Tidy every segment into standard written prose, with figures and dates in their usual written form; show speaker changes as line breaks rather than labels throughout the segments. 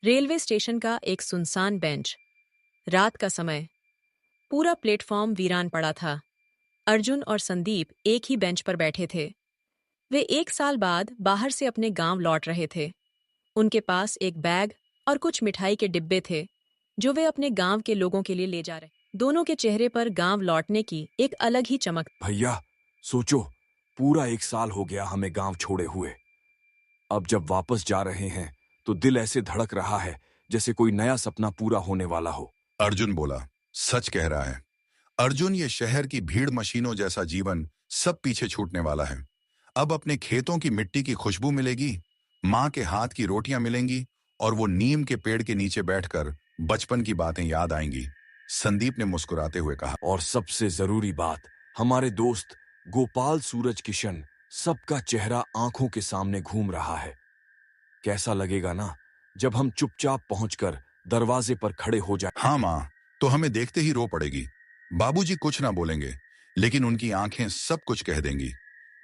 Railway station का एक सुनसान बेंच। रात का समय। पूरा प्लेटफॉर्म वीरान पड़ा था। अर्जुन और संदीप एक ही बेंच पर बैठे थे। वे 1 साल बाद बाहर से अपने गांव लौट रहे थे। उनके पास एक बैग और कुछ मिठाई के डिब्बे थे जो वे अपने गांव के लोगों के लिए ले जा रहे। दोनों के चेहरे पर गांव लौटने की एक अलग ही चमक।
भैया, सोचो, पूरा 1 साल हो गया हमें गांव छोड़े हुए। अब जब वापस जा रहे हैं तो दिल ऐसे धड़क रहा है जैसे कोई नया सपना पूरा होने वाला हो।
अर्जुन बोला। सच कह रहा है अर्जुन, ये शहर की भीड़ मशीनों जैसा जीवन सब पीछे छूटने वाला है। अब अपने खेतों की मिट्टी की खुशबू मिलेगी, माँ के हाथ की रोटियां मिलेंगी और वो नीम के पेड़ के नीचे बैठकर बचपन की बातें याद आएंगी। संदीप ने मुस्कुराते हुए कहा।
और सबसे जरूरी बात, हमारे दोस्त गोपाल सूरज किशन, सबका चेहरा आंखों के सामने घूम रहा है। कैसा लगेगा ना जब हम चुपचाप पहुंचकर दरवाजे पर खड़े हो जाएं।
हाँ माँ तो हमें देखते ही रो पड़ेगी। बाबूजी कुछ ना बोलेंगे लेकिन उनकी आंखें सब कुछ कह देंगी।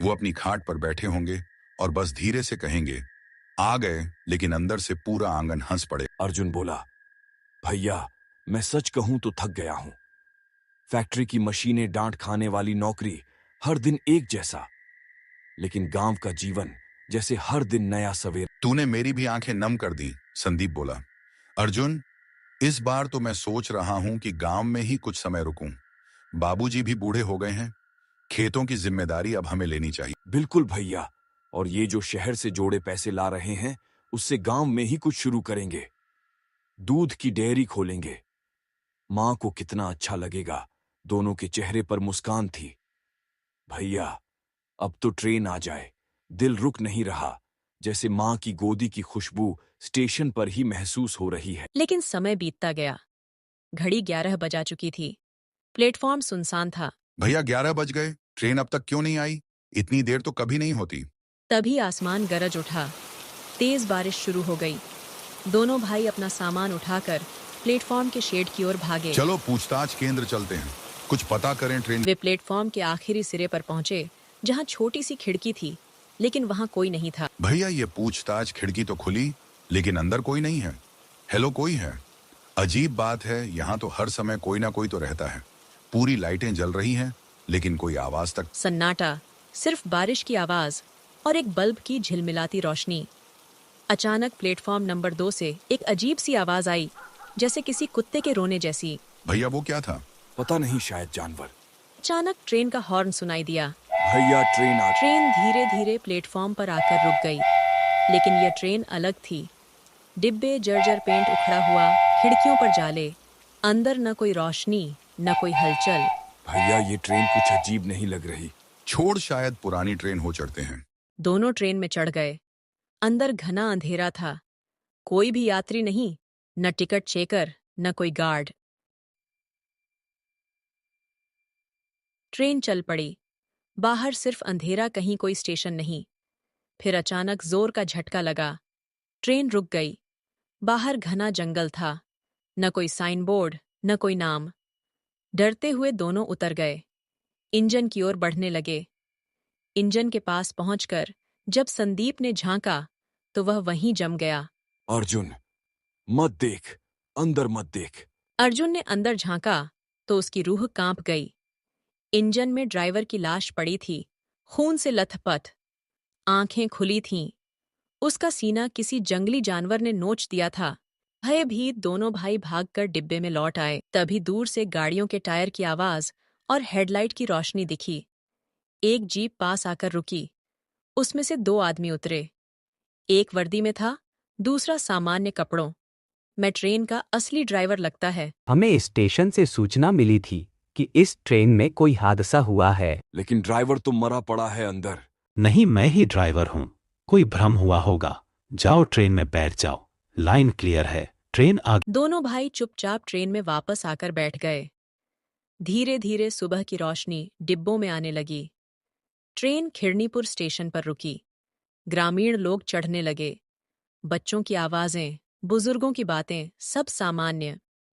वो अपनी खाट पर बैठे होंगे और बस धीरे से कहेंगे, आ गए, लेकिन अंदर से पूरा आंगन हंस पड़े।
अर्जुन बोला, भैया, मैं सच कहूं तो थक गया हूं। फैक्ट्री की मशीनें, डांट खाने वाली नौकरी, हर दिन एक जैसा। लेकिन गांव का जीवन जैसे हर दिन नया सवेरा।
तूने मेरी भी आंखें नम कर दी, संदीप बोला। अर्जुन, इस बार तो मैं सोच रहा हूं कि गांव में ही कुछ समय रुकूं। बाबूजी भी बूढ़े हो गए हैं, खेतों की जिम्मेदारी अब हमें लेनी चाहिए।
बिल्कुल भैया, और ये जो शहर से जोड़े पैसे ला रहे हैं उससे गांव में ही कुछ शुरू करेंगे। दूध की डेयरी खोलेंगे। मां को कितना अच्छा लगेगा। दोनों के चेहरे पर मुस्कान थी। भैया, अब तो ट्रेन आ जाए। दिल रुक नहीं रहा, जैसे मां की गोदी की खुशबू स्टेशन पर ही महसूस हो रही है।
लेकिन समय बीतता गया। घड़ी 11 बजा चुकी थी। प्लेटफॉर्म सुनसान था।
भैया 11 बज गए, ट्रेन अब तक क्यों नहीं आई? इतनी देर तो कभी नहीं होती।
तभी आसमान गरज उठा। तेज बारिश शुरू हो गई। दोनों भाई अपना सामान उठाकर प्लेटफॉर्म के शेड की ओर भागे।
चलो पूछताछ केंद्र चलते हैं, कुछ पता करें ट्रेन।
वे प्लेटफॉर्म के आखिरी सिरे पर पहुंचे, जहां छोटी सी खिड़की थी, लेकिन वहां कोई नहीं था।
भैया ये पूछताछ खिड़की तो खुली लेकिन अंदर कोई नहीं है। हेलो, कोई है? अजीब बात है, यहाँ तो हर समय कोई ना कोई तो रहता है। पूरी लाइटें जल रही हैं लेकिन कोई आवाज तक।
सन्नाटा, सिर्फ बारिश की आवाज और एक बल्ब की झिलमिलाती रोशनी। अचानक प्लेटफॉर्म नंबर 2 से एक अजीब सी आवाज आई, जैसे किसी कुत्ते के रोने जैसी।
भैया वो क्या था?
पता नहीं, शायद जानवर।
अचानक ट्रेन का हॉर्न सुनाई दिया।
भैया, ट्रेन आ।
ट्रेन धीरे धीरे प्लेटफॉर्म पर आकर रुक गई, लेकिन यह ट्रेन अलग थी। डिब्बे, जर्जर पेंट उखड़ा हुआ, खिड़कियों पर जाले, अंदर न कोई रोशनी न कोई हलचल।
भैया, ये ट्रेन कुछ अजीब नहीं लग रही।
छोड़, शायद पुरानी ट्रेन हो चढ़ते हैं।
दोनों ट्रेन में चढ़ गए। अंदर घना अंधेरा था। कोई भी यात्री नहीं, न टिकट चेकर न कोई गार्ड। ट्रेन चल पड़ी। बाहर सिर्फ अंधेरा, कहीं कोई स्टेशन नहीं। फिर अचानक जोर का झटका लगा। ट्रेन रुक गई। बाहर घना जंगल था। न कोई साइन बोर्ड न कोई नाम। डरते हुए दोनों उतर गए। इंजन की ओर बढ़ने लगे। इंजन के पास पहुंचकर जब संदीप ने झांका तो वह वहीं जम गया।
अर्जुन, मत देख, अंदर मत देख।
अर्जुन ने अंदर झांका तो उसकी रूह कांप गई। इंजन में ड्राइवर की लाश पड़ी थी, खून से लथपथ। आंखें खुली थीं। उसका सीना किसी जंगली जानवर ने नोच दिया था। भयभीत दोनों भाई भागकर डिब्बे में लौट आए। तभी दूर से गाड़ियों के टायर की आवाज और हेडलाइट की रोशनी दिखी। एक जीप पास आकर रुकी। उसमें से 2 आदमी उतरे। एक वर्दी में था, दूसरा सामान्य कपड़ों। मैं ट्रेन का असली ड्राइवर लगता है।
हमें स्टेशन से सूचना मिली थी कि इस ट्रेन में कोई हादसा हुआ है।
लेकिन ड्राइवर तो मरा पड़ा है अंदर।
नहीं, मैं ही ड्राइवर हूँ। कोई भ्रम हुआ होगा। जाओ, ट्रेन में बैठ जाओ। लाइन क्लियर है, ट्रेन आ।
दोनों भाई चुपचाप ट्रेन में वापस आकर बैठ गए। धीरे धीरे सुबह की रोशनी डिब्बों में आने लगी। ट्रेन खिड़नीपुर स्टेशन पर रुकी। ग्रामीण लोग चढ़ने लगे। बच्चों की आवाजें, बुजुर्गों की बातें, सब सामान्य।